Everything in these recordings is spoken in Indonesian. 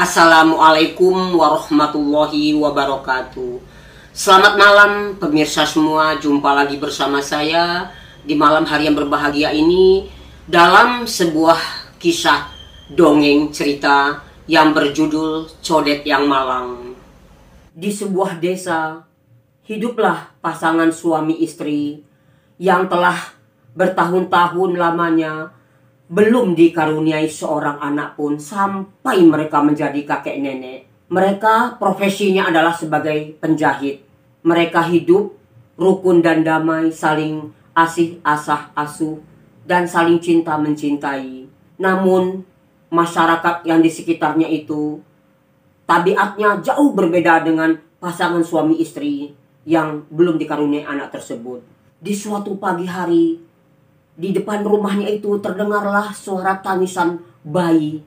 Assalamualaikum warahmatullahi wabarakatuh. Selamat malam pemirsa semua, jumpa lagi bersama saya di malam hari yang berbahagia ini dalam sebuah kisah dongeng cerita yang berjudul Codet yang Malang. Di sebuah desa, hiduplah pasangan suami istri yang telah bertahun-tahun lamanya belum dikaruniai seorang anak pun sampai mereka menjadi kakek nenek. Mereka profesinya adalah sebagai penjahit. Mereka hidup rukun dan damai, saling asih asah asuh dan saling cinta mencintai. Namun masyarakat yang di sekitarnya itu tabiatnya jauh berbeda dengan pasangan suami istri yang belum dikaruniai anak tersebut. Di suatu pagi hari, di depan rumahnya itu terdengarlah suara tangisan bayi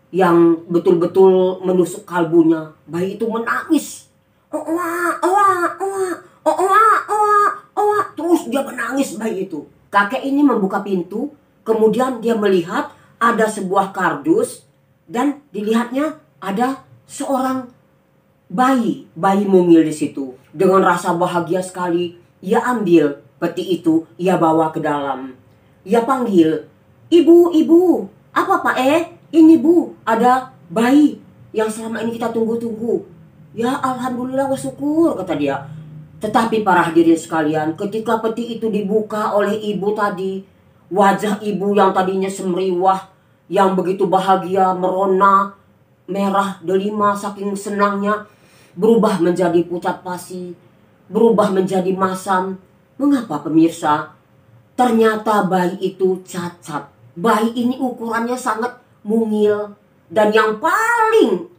yang betul-betul menusuk kalbunya. Bayi itu menangis. Oa, oa, oa, oa, oa, oa. Terus dia menangis bayi itu. Kakek ini membuka pintu, kemudian dia melihat ada sebuah kardus dan dilihatnya ada seorang bayi mungil di situ. Dengan rasa bahagia sekali, ia ambil peti itu, ia bawa ke dalam. Ia panggil, "Ibu, ibu, apa Pak Ini Bu, ada bayi yang selama ini kita tunggu-tunggu." "Ya alhamdulillah wa syukur," kata dia. Tetapi para hadirin sekalian, ketika peti itu dibuka oleh ibu tadi, wajah ibu yang tadinya semeriwah, yang begitu bahagia, merona, merah delima saking senangnya, berubah menjadi pucat pasi, berubah menjadi masam. Mengapa pemirsa? Ternyata bayi itu cacat. Bayi ini ukurannya sangat mungil. Dan yang paling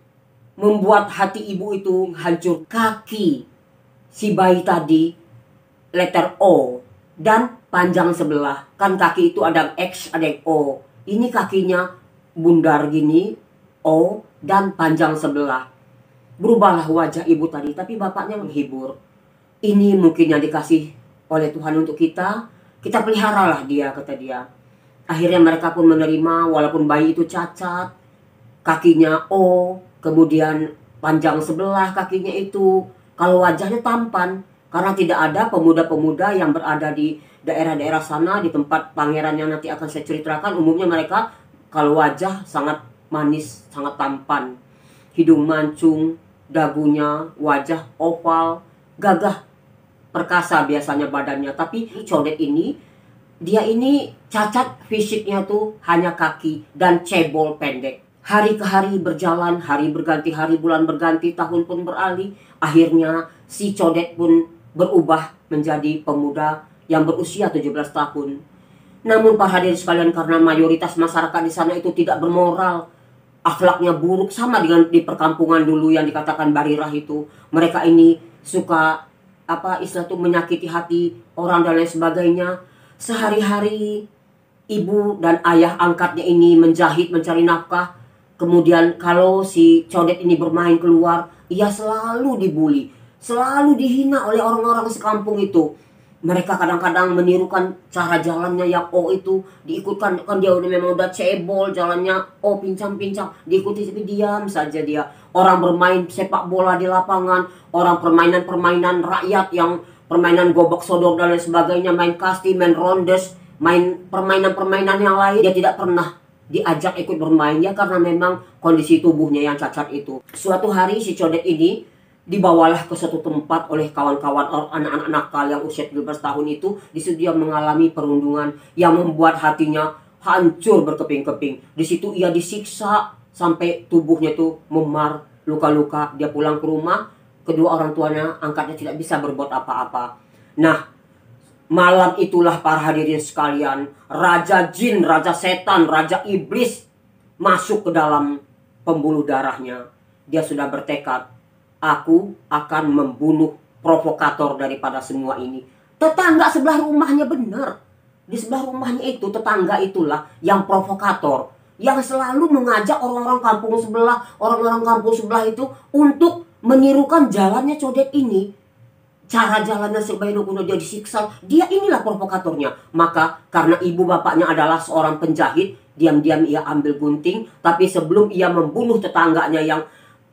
membuat hati ibu itu hancur, kaki si bayi tadi letter O dan panjang sebelah. Kan kaki itu ada X, ada O. Ini kakinya bundar gini, O, dan panjang sebelah. Berubahlah wajah ibu tadi, tapi bapaknya menghibur. Ini mungkin yang dikasih oleh Tuhan untuk kita. Kita peliharalah dia, kata dia. Akhirnya mereka pun menerima, walaupun bayi itu cacat, kakinya O, kemudian panjang sebelah kakinya itu. Kalau wajahnya tampan, karena tidak ada pemuda-pemuda yang berada di daerah-daerah sana, di tempat pangeran yang nanti akan saya ceritakan. Umumnya mereka kalau wajah sangat manis, sangat tampan. Hidung mancung, dagunya, wajah oval, gagah, perkasa biasanya badannya. Tapi Codet ini, dia ini cacat fisiknya tuh hanya kaki dan cebol pendek. Hari ke hari berjalan, hari berganti hari, bulan berganti, tahun pun beralih. Akhirnya si Codet pun berubah menjadi pemuda yang berusia 17 tahun. Namun para hadirin sekalian, karena mayoritas masyarakat di sana itu tidak bermoral, akhlaknya buruk, sama dengan di perkampungan dulu yang dikatakan Barirah itu. Mereka ini suka istilah itu menyakiti hati orang dan lain sebagainya. Sehari-hari ibu dan ayah angkatnya ini menjahit, mencari nafkah. Kemudian kalau si Codet ini bermain keluar, ia selalu dibully, selalu dihina oleh orang-orang sekampung itu. Mereka kadang-kadang menirukan cara jalannya yang O itu, diikutkan. Kan dia memang udah cebol, jalannya O pincang-pincang, diikuti, tapi diam saja dia. Orang bermain sepak bola di lapangan, orang permainan-permainan rakyat yang permainan gobak sodor dan lain sebagainya, main kasti, main rondes, main permainan-permainan yang lain, dia tidak pernah diajak ikut bermain ya, karena memang kondisi tubuhnya yang cacat itu. Suatu hari si Codet ini dibawalah ke suatu tempat oleh kawan-kawan anak-anak nakal yang usia 17 tahun itu. Di situ dia mengalami perundungan yang membuat hatinya hancur berkeping-keping. Di situ ia disiksa sampai tubuhnya itu memar, luka-luka. Dia pulang ke rumah, kedua orang tuanya angkatnya tidak bisa berbuat apa-apa. Nah, malam itulah para hadirin sekalian, raja jin, raja setan, raja iblis masuk ke dalam pembuluh darahnya. Dia sudah bertekad, aku akan membunuh provokator daripada semua ini. Tetangga sebelah rumahnya, benar. Di sebelah rumahnya itu, tetangga itulah yang provokator, yang selalu mengajak orang-orang kampung sebelah itu untuk menirukan jalannya Codet ini. cara jalannya sebaik kuno dia disiksa, dia inilah provokatornya. Maka karena ibu bapaknya adalah seorang penjahit, diam-diam ia ambil gunting, tapi sebelum ia membunuh tetangganya yang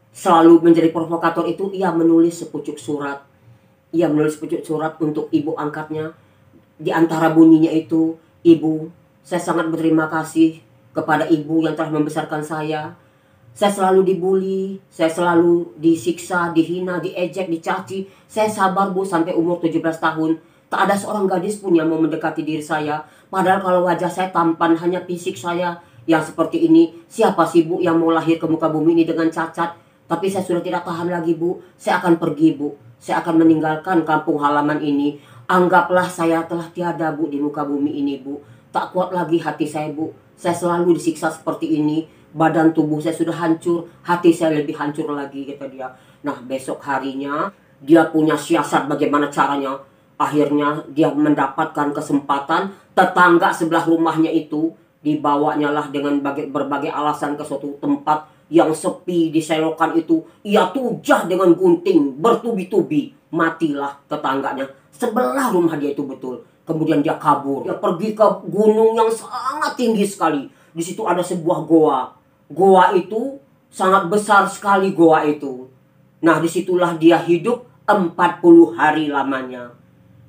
selalu menjadi provokator itu, ia menulis sepucuk surat. Ia menulis sepucuk surat untuk ibu angkatnya. Di antara bunyinya itu, "Ibu, saya sangat berterima kasih kepada ibu yang telah membesarkan saya. Saya selalu dibully, saya selalu disiksa, dihina, diejek, dicaci. Saya sabar bu sampai umur 17 tahun. Tak ada seorang gadis pun yang mau mendekati diri saya. Padahal kalau wajah saya tampan, hanya fisik saya yang seperti ini. Siapa sih bu yang mau lahir ke muka bumi ini dengan cacat? Tapi saya sudah tidak tahan lagi bu. Saya akan pergi bu. Saya akan meninggalkan kampung halaman ini. Anggaplah saya telah tiada bu di muka bumi ini bu. Tak kuat lagi hati saya bu. Saya selalu disiksa seperti ini. Badan tubuh saya sudah hancur, hati saya lebih hancur lagi," kata dia. Nah, besok harinya dia punya siasat bagaimana caranya. Akhirnya dia mendapatkan kesempatan, tetangga sebelah rumahnya itu dibawanya lah dengan berbagai alasan ke suatu tempat yang sepi, di selokan itu. Ia tujah dengan gunting bertubi-tubi. Matilah tetangganya sebelah rumah dia itu betul. Kemudian dia kabur. Dia pergi ke gunung yang sangat tinggi sekali. Di situ ada sebuah goa. Goa itu sangat besar sekali, goa itu. Nah, disitulah dia hidup 40 hari lamanya.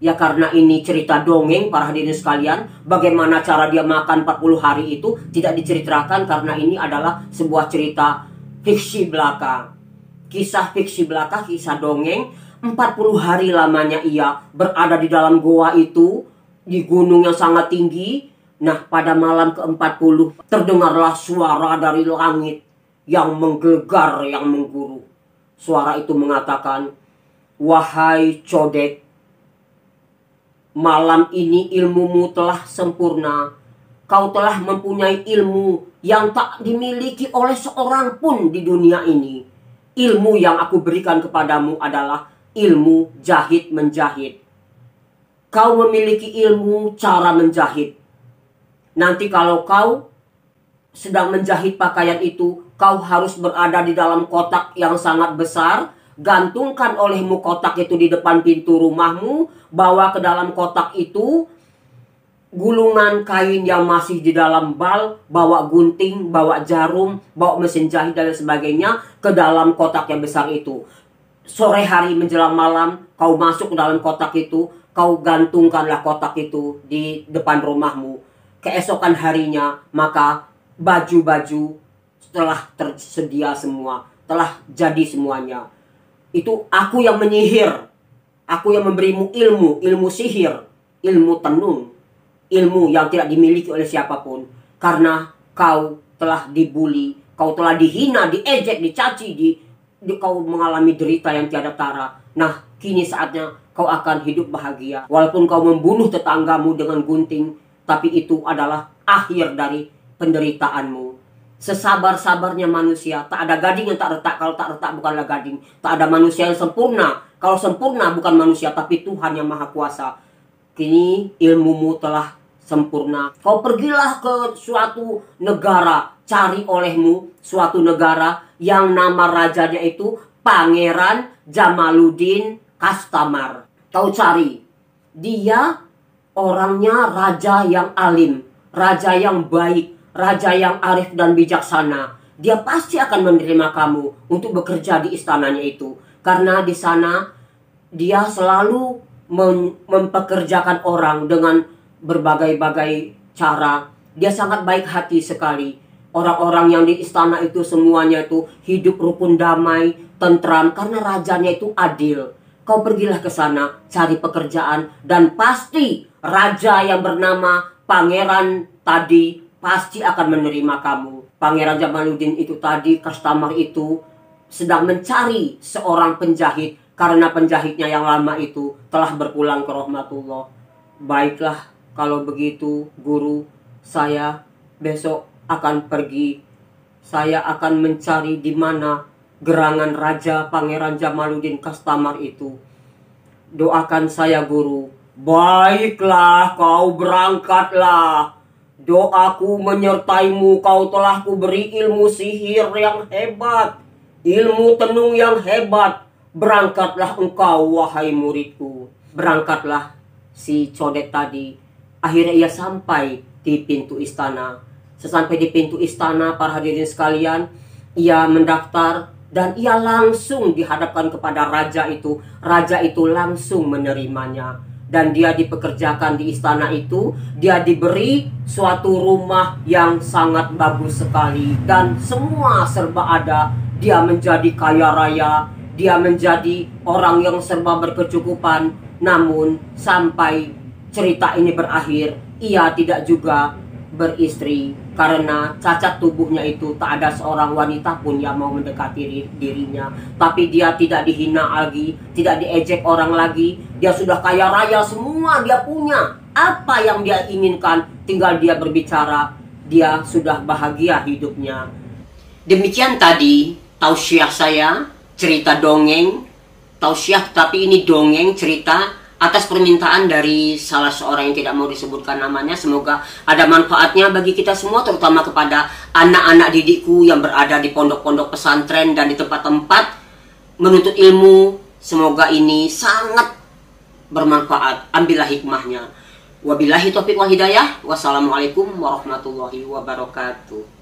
Ya, karena ini cerita dongeng para hadirin sekalian. Bagaimana cara dia makan 40 hari itu tidak diceritakan, karena ini adalah sebuah cerita fiksi belaka. Kisah fiksi belaka, kisah dongeng. 40 hari lamanya ia berada di dalam goa itu, di gunung yang sangat tinggi. Nah, pada malam ke-40 terdengarlah suara dari langit yang menggelegar, yang mengguru. Suara itu mengatakan, "Wahai Codek, malam ini ilmumu telah sempurna. Kau telah mempunyai ilmu yang tak dimiliki oleh seorang pun di dunia ini. Ilmu yang aku berikan kepadamu adalah ilmu jahit menjahit. Kau memiliki ilmu cara menjahit. Nanti kalau kau sedang menjahit pakaian itu, kau harus berada di dalam kotak yang sangat besar. Gantungkan olehmu kotak itu di depan pintu rumahmu. Bawa ke dalam kotak itu gulungan kain yang masih di dalam bal. Bawa gunting, bawa jarum, bawa mesin jahit dan sebagainya ke dalam kotak yang besar itu. Sore hari menjelang malam, kau masuk ke dalam kotak itu. Kau gantungkanlah kotak itu di depan rumahmu. Keesokan harinya, maka baju-baju telah tersedia semua, telah jadi semuanya. Itu aku yang menyihir, aku yang memberimu ilmu, ilmu sihir, ilmu tenung, ilmu yang tidak dimiliki oleh siapapun. Karena kau telah dibully, kau telah dihina, diejek, dicaci, kau mengalami derita yang tiada tara. Nah, kini saatnya kau akan hidup bahagia. Walaupun kau membunuh tetanggamu dengan gunting, tapi itu adalah akhir dari penderitaanmu. Sesabar-sabarnya manusia. Tak ada gading yang tak retak. Kalau tak retak bukanlah gading. Tak ada manusia yang sempurna. Kalau sempurna bukan manusia, tapi Tuhan yang Maha Kuasa. Kini ilmumu telah sempurna. Kau pergilah ke suatu negara. Cari olehmu suatu negara yang nama rajanya itu Pangeran Jamaluddin Kastamar. Kau cari. Dia orangnya raja yang alim, raja yang baik, raja yang arif dan bijaksana. Dia pasti akan menerima kamu untuk bekerja di istananya itu. Karena di sana dia selalu mempekerjakan orang dengan berbagai-bagai cara. Dia sangat baik hati sekali. Orang-orang yang di istana itu semuanya itu hidup rukun damai, tentram, karena rajanya itu adil. Kau pergilah ke sana, cari pekerjaan, dan pasti raja yang bernama Pangeran tadi pasti akan menerima kamu. Pangeran Jamaluddin itu tadi, Kastamar itu, sedang mencari seorang penjahit, karena penjahitnya yang lama itu telah berpulang ke rahmatullah. Baiklah, kalau begitu guru, saya besok akan pergi. Saya akan mencari di mana gerangan Raja Pangeran Jamaluddin Kastamar itu. Doakan saya guru. Baiklah, kau berangkatlah. Doaku menyertaimu, kau telah kuberi ilmu sihir yang hebat, ilmu tenung yang hebat. Berangkatlah engkau wahai muridku. Berangkatlah si Codet tadi. Akhirnya ia sampai di pintu istana. Sesampai di pintu istana, para hadirin sekalian, ia mendaftar dan ia langsung dihadapkan kepada raja itu. Raja itu langsung menerimanya. Dan dia dipekerjakan di istana itu. Dia diberi suatu rumah yang sangat bagus sekali. Dan semua serba ada. Dia menjadi kaya raya. Dia menjadi orang yang serba berkecukupan. Namun sampai cerita ini berakhir, ia tidak juga beristri. Karena cacat tubuhnya itu tak ada seorang wanita pun yang mau mendekati dirinya. Tapi dia tidak dihina lagi, tidak diejek orang lagi. Dia sudah kaya raya, semua dia punya. Apa yang dia inginkan, tinggal dia berbicara. Dia sudah bahagia hidupnya. Demikian tadi tausiah saya, cerita dongeng, tausiah tapi ini dongeng cerita atas permintaan dari salah seorang yang tidak mau disebutkan namanya. Semoga ada manfaatnya bagi kita semua, terutama kepada anak-anak didikku yang berada di pondok-pondok pesantren dan di tempat-tempat menuntut ilmu. Semoga ini sangat bermanfaat. Ambillah hikmahnya. Wabillahi taufiq wal hidayah. Wassalamualaikum warahmatullahi wabarakatuh.